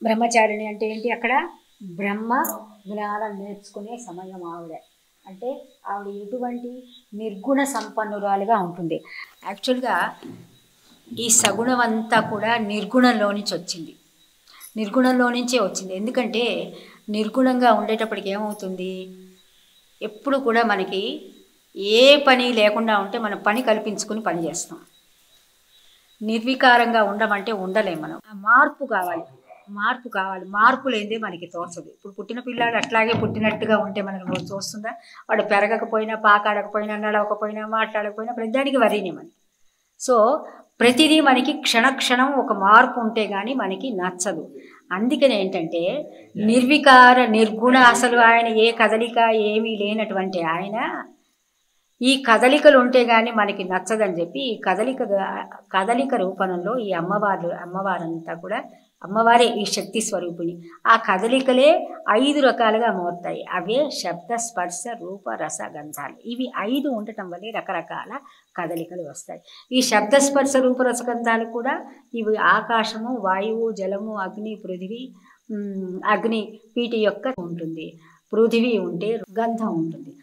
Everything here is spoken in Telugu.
బ్రహ్మచారిణి అంటే ఏంటి? అక్కడ బ్రహ్మ జ్ఞానం నేర్చుకునే సమయం ఆవిడ. అంటే ఆవిడ ఎటువంటి నిర్గుణ సంపన్నురాలుగా ఉంటుంది. యాక్చువల్గా ఈ సగుణం అంతా కూడా నిర్గుణంలో నుంచి వచ్చింది, నిర్గుణంలో నుంచే వచ్చింది. ఎందుకంటే నిర్గుణంగా ఉండేటప్పటికి ఏమవుతుంది, ఎప్పుడు కూడా మనకి ఏ పని లేకుండా ఉంటే మనం పని కల్పించుకుని పని చేస్తాం. నిర్వికారంగా ఉండమంటే ఉండలేం మనం. మార్పు కావాలి, మార్పు కావాలి. మార్పు లేనిదే మనకి తోచదు. ఇప్పుడు పుట్టిన పిల్లాడు అట్లాగే పుట్టినట్టుగా ఉంటే మనకు రోజు చూస్తుందా? వాడు పెరగకపోయినా, పాకాడకపోయినా, నడవకపోయినా, మాట్లాడకపోయినా ప్రతిదానికి వరీనే మనకి. సో ప్రతిదీ మనకి క్షణక్షణం ఒక మార్పు ఉంటే కానీ మనకి నచ్చదు. అందుకని ఏంటంటే నిర్వికార నిర్గుణ, అసలు ఆయన ఏ కదలిక ఏమీ లేనటువంటి ఆయన ఈ కదలికలు ఉంటే కానీ మనకి నచ్చదని చెప్పి ఈ కదలిక రూపంలో ఈ అమ్మవారంతా కూడా అమ్మవారే ఈ శక్తి స్వరూపిణి. ఆ కదలికలే 5 రకాలుగా మోస్తాయి. అవే శబ్ద, స్పర్శ, రూప, రస, గంధాలు. ఇవి 5 ఉండటం వల్లే రకరకాల కదలికలు వస్తాయి. ఈ శబ్ద, స్పర్శ, రూప, రస, గంధాలు కూడా ఇవి ఆకాశము, వాయువు, జలము, అగ్ని, పృథివీ, అగ్ని వీటి యొక్క ఉంటుంది. పృథివీ ఉంటే గంధం ఉంటుంది.